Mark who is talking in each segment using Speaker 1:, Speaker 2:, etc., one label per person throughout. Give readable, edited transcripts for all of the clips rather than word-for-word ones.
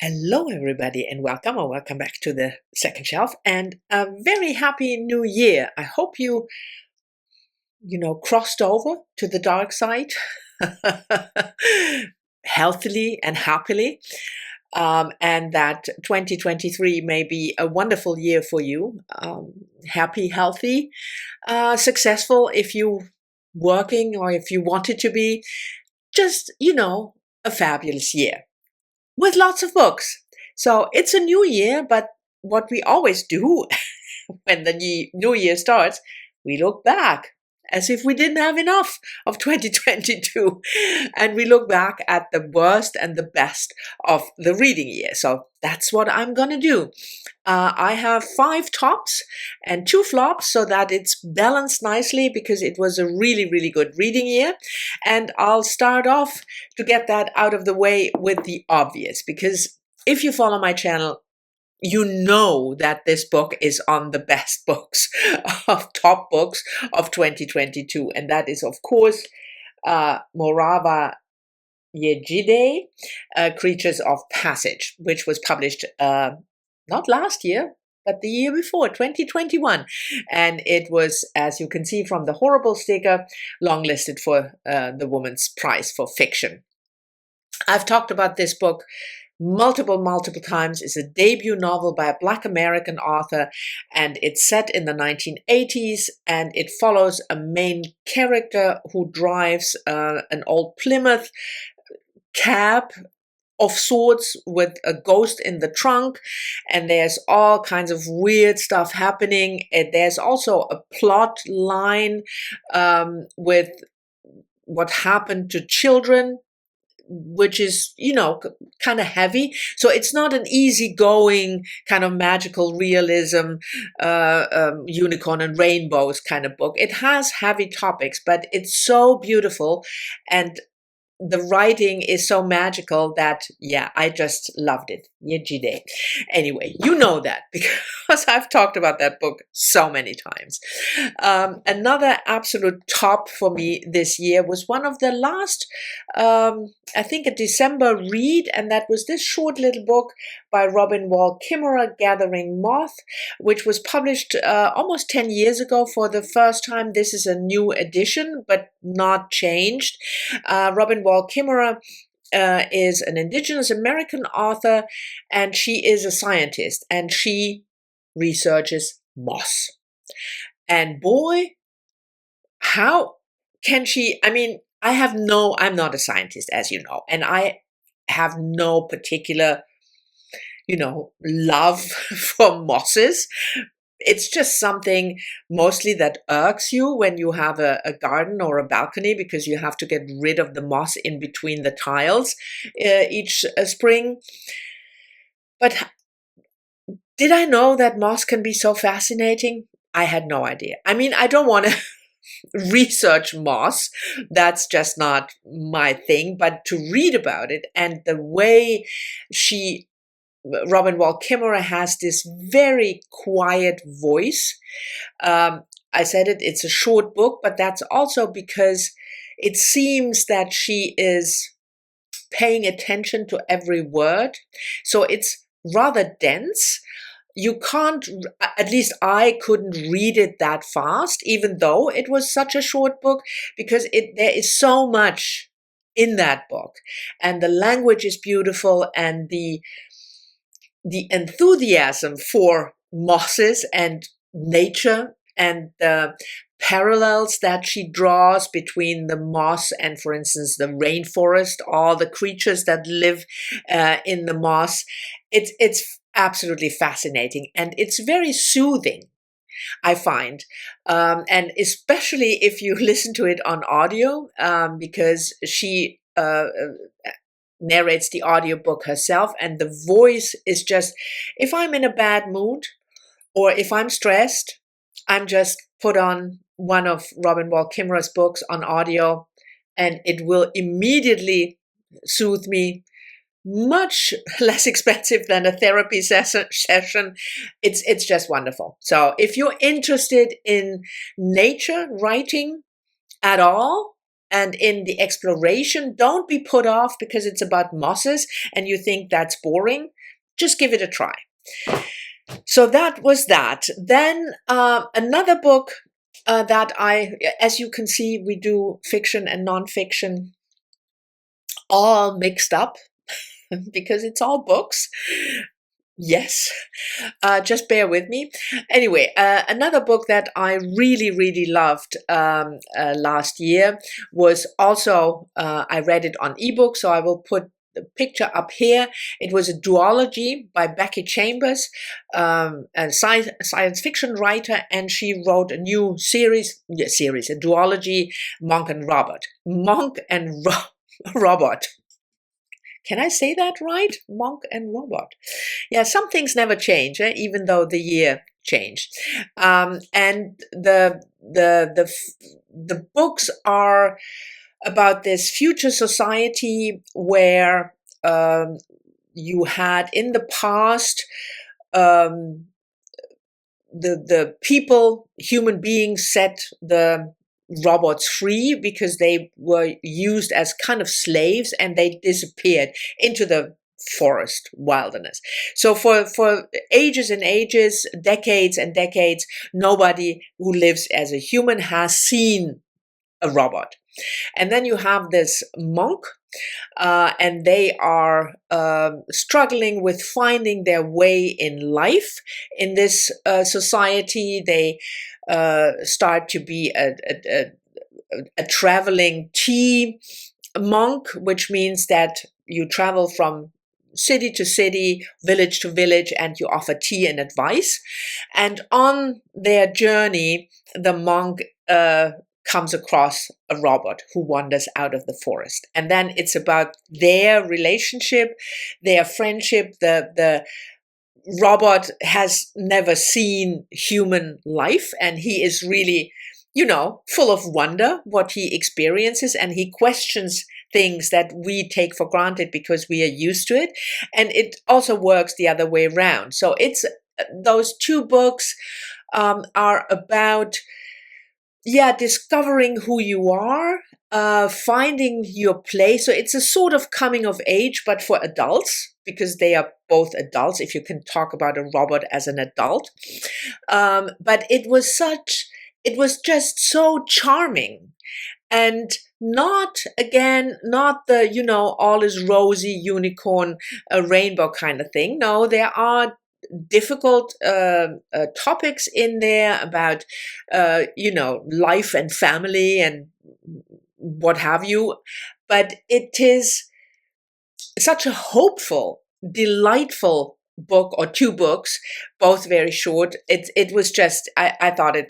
Speaker 1: Hello, everybody, and welcome or welcome back to the second shelf and a very happy new year. I hope crossed over to the dark side healthily and happily, and that 2023 may be a wonderful year for you. Happy, healthy, successful if you working or if you want it to be. Just, a fabulous year with lots of books. So it's a new year, but what we always do when the new year starts, we look back as if we didn't have enough of 2022. And we look back at the worst and the best of the reading year. So that's what I'm going to do. I have 5 tops and 2 flops so that it's balanced nicely because it was a really, really good reading year. And I'll start off to get that out of the way with the obvious, because if you follow my channel, you know that this book is on the best books of top books of 2022. And that is, of course, Morava Yejide, Creatures of Passage, which was published not last year, but the year before, 2021. And it was, as you can see from the horrible sticker, longlisted for the Woman's Prize for Fiction. I've talked about this book multiple times. It's a debut novel by a Black American author, and it's set in the 1980s, and it follows a main character who drives an old Plymouth cab of sorts with a ghost in the trunk, and there's all kinds of weird stuff happening. There's also a plot line with what happened to children, which is, kind of heavy. So it's not an easygoing kind of magical realism, unicorn and rainbows kind of book. It has heavy topics, but it's so beautiful, and the writing is so magical that, I just loved it. Yejide. Anyway, you know that because I've talked about that book so many times. Another absolute top for me this year was one of the last, I think, a December read, and that was this short little book by Robin Wall Kimmerer, Gathering Moth, which was published almost 10 years ago for the first time. This is a new edition, but not changed. Robin Wall Kimmerer is an indigenous American author, and she is a scientist, and she researches moss. And boy, how can she? I mean, I'm not a scientist, as you know, and I have no particular, love for mosses. It's just something mostly that irks you when you have a garden or a balcony, because you have to get rid of the moss in between the tiles each spring. But did I know that moss can be so fascinating? I had no idea. I mean, I don't want to research moss. That's just not my thing. But to read about it, and the way Robin Wall Kimmerer has this very quiet voice. I said it's a short book, but that's also because it seems that she is paying attention to every word. So it's rather dense. You can't, at least I couldn't read it that fast, even though it was such a short book, because there is so much in that book. And the language is beautiful, and the enthusiasm for mosses and nature, and the parallels that she draws between the moss and, for instance, the rainforest, all the creatures that live in the moss. It's absolutely fascinating, and it's very soothing, I find, and especially if you listen to it on audio, because she narrates the audiobook herself, and the voice is just, if I'm in a bad mood or if I'm stressed, I'm just put on one of Robin Wall Kimmerer's books on audio, and it will immediately soothe me. Much less expensive than a therapy session. It's just wonderful. So if you're interested in nature writing at all, and in the exploration, don't be put off because it's about mosses and you think that's boring. Just give it a try. So that was that. Then another book that as you can see, we do fiction and non-fiction all mixed up because it's all books. Yes, just bear with me. Anyway, another book that I really, really loved last year was also, I read it on ebook, so I will put the picture up here. It was a duology by Becky Chambers, a science fiction writer, and she wrote a new series, a duology, Monk and Robot. Monk and Robot. Can I say that right? Monk and Robot. Yeah, some things never change, even though the year changed. And the books are about this future society where you had in the past the people, human beings, set the robots free because they were used as kind of slaves and they disappeared into the forest wilderness. So for ages and ages, decades and decades, nobody who lives as a human has seen a robot. And then you have this monk, and they are struggling with finding their way in life in this society. They start to be a traveling tea monk, which means that you travel from city to city, village to village, and you offer tea and advice. And on their journey, the monk comes across a robot who wanders out of the forest. And then it's about their relationship, their friendship. The robot has never seen human life, and he is really, full of wonder what he experiences, and he questions things that we take for granted because we are used to it. And it also works the other way around. So it's those two books are about discovering who you are, finding your place. So it's a sort of coming of age, but for adults, because they are both adults, if you can talk about a robot as an adult. But it was just so charming. And not the, all is rosy, unicorn, rainbow kind of thing. No, there are difficult topics in there about, life and family and what have you. But it is such a hopeful, delightful book, or two books, both very short. It was just, I thought it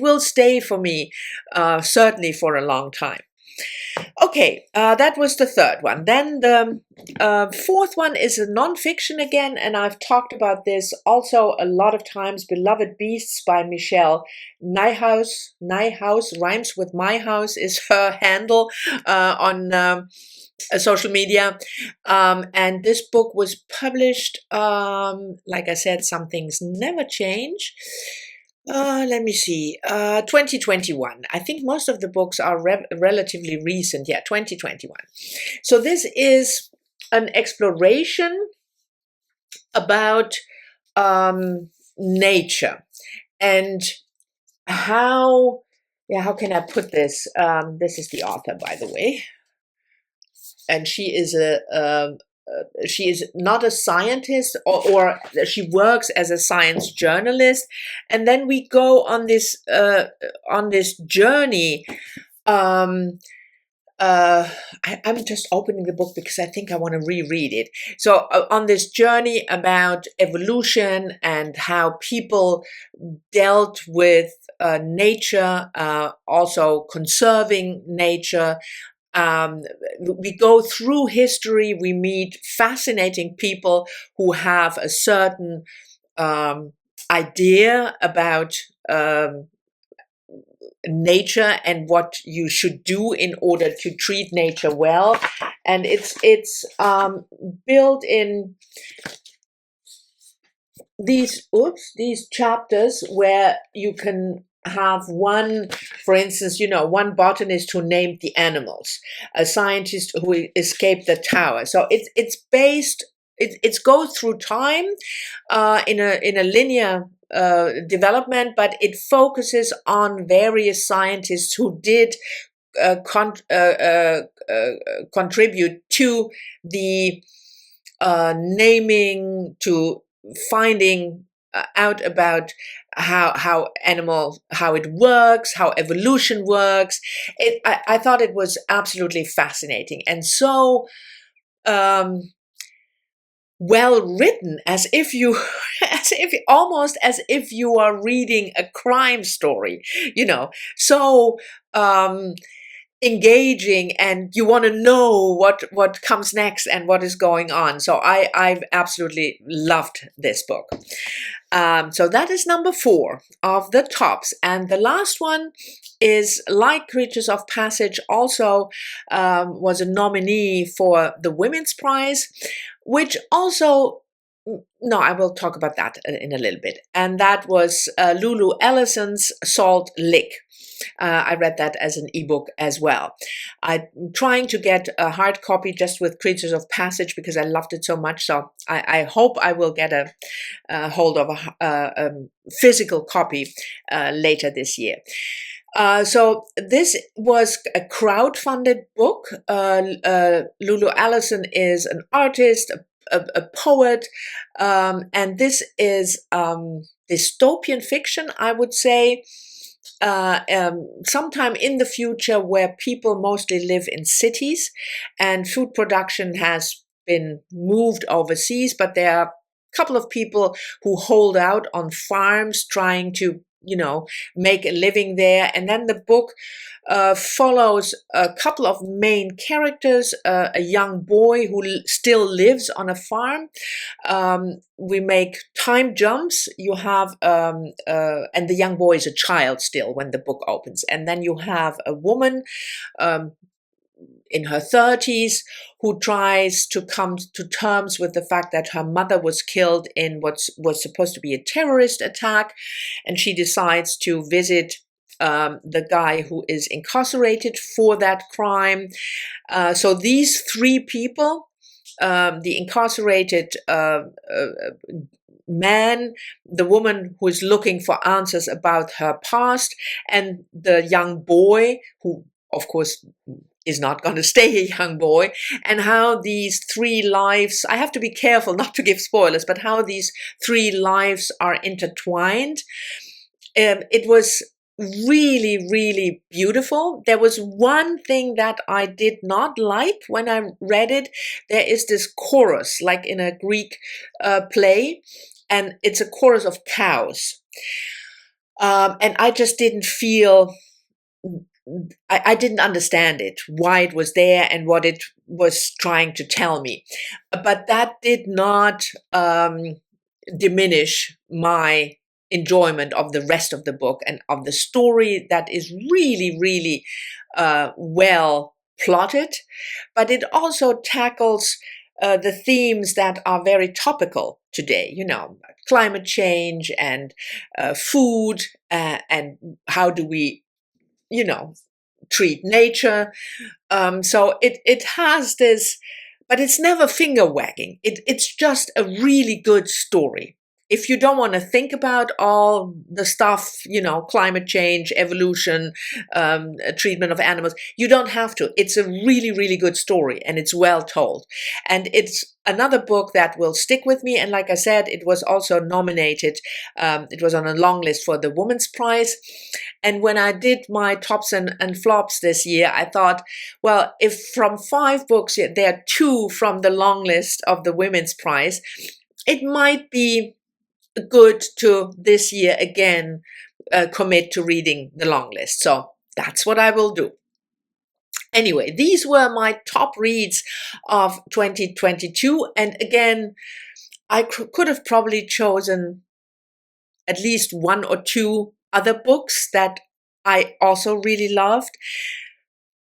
Speaker 1: will stay for me, certainly for a long time. Okay, that was the third one. Then the fourth one is a non-fiction again, and I've talked about this also a lot of times. Beloved Beasts by Michelle Nijhuis. Nijhuis rhymes with my house is her handle on social media. And this book was published, like I said, some things never change. Let me see, 2021. I think most of the books are relatively recent. Yeah, 2021. So this is an exploration about nature and how can I put this? This is the author, by the way. And she is she is not a scientist, or she works as a science journalist. And then we go on this journey. I'm just opening the book because I think I want to reread it. So on this journey about evolution and how people dealt with nature, also conserving nature. We go through history, we meet fascinating people who have a certain idea about nature and what you should do in order to treat nature well. And it's built in these chapters where you can have one, for instance, one botanist who named the animals, a scientist who escaped the tower. So it's based. It goes through time in a linear development, but it focuses on various scientists who did contribute to the naming, to finding out about how it works, how evolution works. I thought it was absolutely fascinating and so well written, as if you almost as if you are reading a crime story, so engaging, and you want to know what comes next and what is going on. So I've absolutely loved this book. So that is number 4 of the tops. And the last one is, like Creatures of Passage, also was a nominee for the Women's Prize, which also, no, I will talk about that in a little bit. And that was Lulu Ellison's Salt Lick. I read that as an ebook as well. I'm trying to get a hard copy just with Creatures of Passage because I loved it so much. So I hope I will get a hold of a physical copy later this year. So this was a crowdfunded book. Lulu Allison is an artist, a poet, and this is dystopian fiction, I would say. Sometime in the future where people mostly live in cities and food production has been moved overseas, but there are a couple of people who hold out on farms trying to make a living there. And then the book follows a couple of main characters, a young boy who still lives on a farm. We make time jumps. You have, and the young boy is a child still when the book opens. And then you have a woman in her 30s who tries to come to terms with the fact that her mother was killed in what was supposed to be a terrorist attack, and she decides to visit the guy who is incarcerated for that crime. So these 3 people, the incarcerated man, the woman who is looking for answers about her past, and the young boy who, of course, is not going to stay a young boy, and how these 3 lives, I have to be careful not to give spoilers, but how these 3 lives are intertwined. It was really, really beautiful. There was one thing that I did not like when I read it. There is this chorus, like in a Greek play, and it's a chorus of cows. And I just didn't feel, I didn't understand it, why it was there and what it was trying to tell me. But that did not diminish my enjoyment of the rest of the book and of the story that is really, really well plotted. But it also tackles the themes that are very topical today, climate change and food, and how do we treat nature. So it has this, but it's never finger wagging. It's just a really good story. If you don't want to think about all the stuff, climate change, evolution, treatment of animals, you don't have to. It's a really, really good story, and it's well told. And it's another book that will stick with me. And like I said, it was also nominated. It was on a long list for the Women's Prize. And when I did my tops and flops this year, I thought, well, if from 5 books, there are 2 from the long list of the Women's Prize, it might be good to this year again commit to reading the long list. So that's what I will do. Anyway, these were my top reads of 2022. And again, I could have probably chosen at least 1 or 2 other books that I also really loved,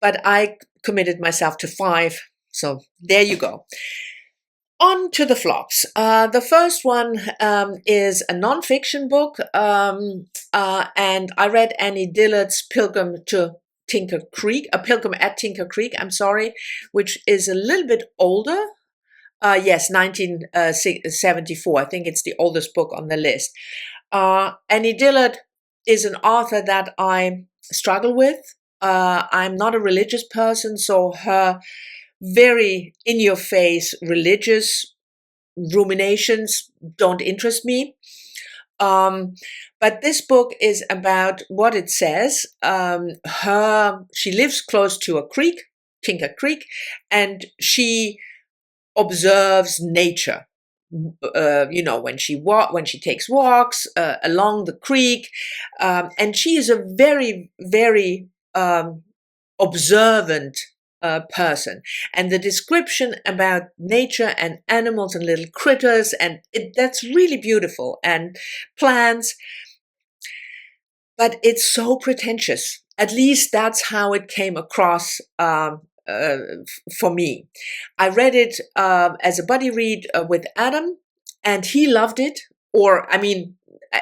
Speaker 1: but I committed myself to 5. So there you go. On to the flops. The first one is a non-fiction book, and I read Annie Dillard's Pilgrim to Tinker Creek, A Pilgrim at Tinker Creek, I'm sorry, which is a little bit older. Yes, 1974. I think it's the oldest book on the list. Annie Dillard is an author that I struggle with. I'm not a religious person, so her very in-your-face religious ruminations don't interest me. But this book is about what it says. She lives close to a creek, Tinker Creek, and she observes nature. When she takes walks along the creek, and she is a very, very observant person. And the description about nature and animals and little critters, and that's really beautiful, and plants. But it's so pretentious. At least that's how it came across for me. I read it as a buddy read with Adam, and he loved it.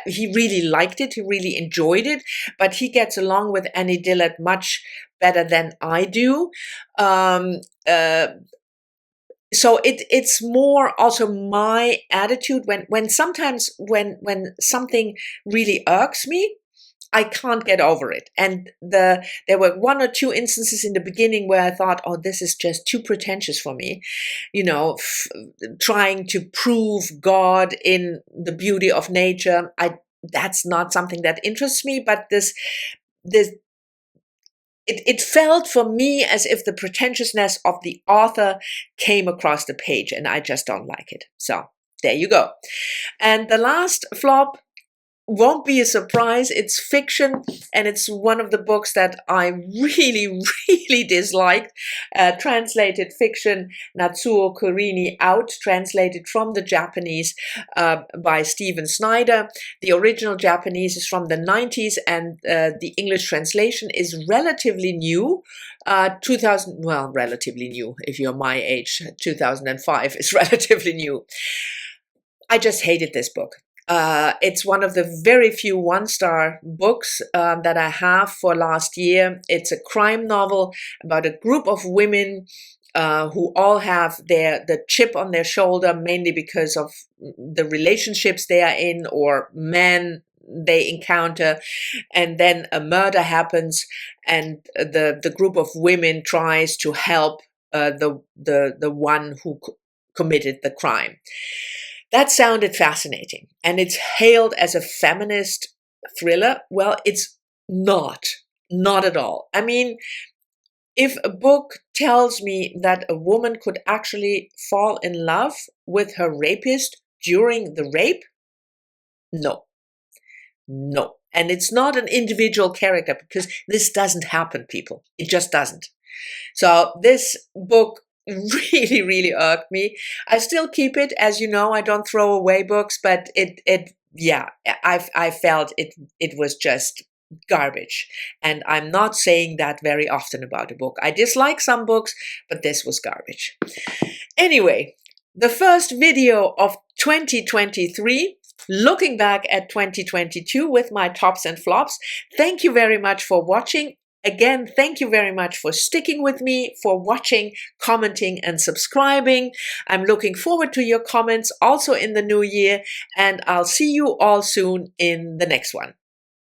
Speaker 1: He really liked it. He really enjoyed it. But he gets along with Annie Dillard much better than I do. So it's more also my attitude when sometimes when something really irks me, I can't get over it. And there were one or two instances in the beginning where I thought, oh, this is just too pretentious for me. Trying to prove God in the beauty of nature. That's not something that interests me, but it felt for me as if the pretentiousness of the author came across the page, and I just don't like it. So there you go. And the last flop won't be a surprise. It's fiction, and it's one of the books that I really, really disliked. Translated fiction, Natsuo Kurini Out, translated from the Japanese by Stephen Snyder. The original Japanese is from the 90s, and the English translation is relatively new. 2000, well, relatively new. If you're my age, 2005 is relatively new. I just hated this book. It's one of the very few one-star books that I have for last year. It's a crime novel about a group of women who all have the chip on their shoulder, mainly because of the relationships they are in or men they encounter, and then a murder happens, and the group of women tries to help the one who committed the crime. That sounded fascinating, and it's hailed as a feminist thriller. Well, it's not at all. I mean, if a book tells me that a woman could actually fall in love with her rapist during the rape, no. And it's not an individual character, because this doesn't happen, people. It just doesn't. So this book really, really irked me. I still keep it, as you know. I don't throw away books, but I felt it was just garbage. And I'm not saying that very often about a book. I dislike some books, but this was garbage. Anyway, the first video of 2023. Looking back at 2022 with my tops and flops. Thank you very much for watching. Again, thank you very much for sticking with me, for watching, commenting, and subscribing. I'm looking forward to your comments also in the new year, and I'll see you all soon in the next one.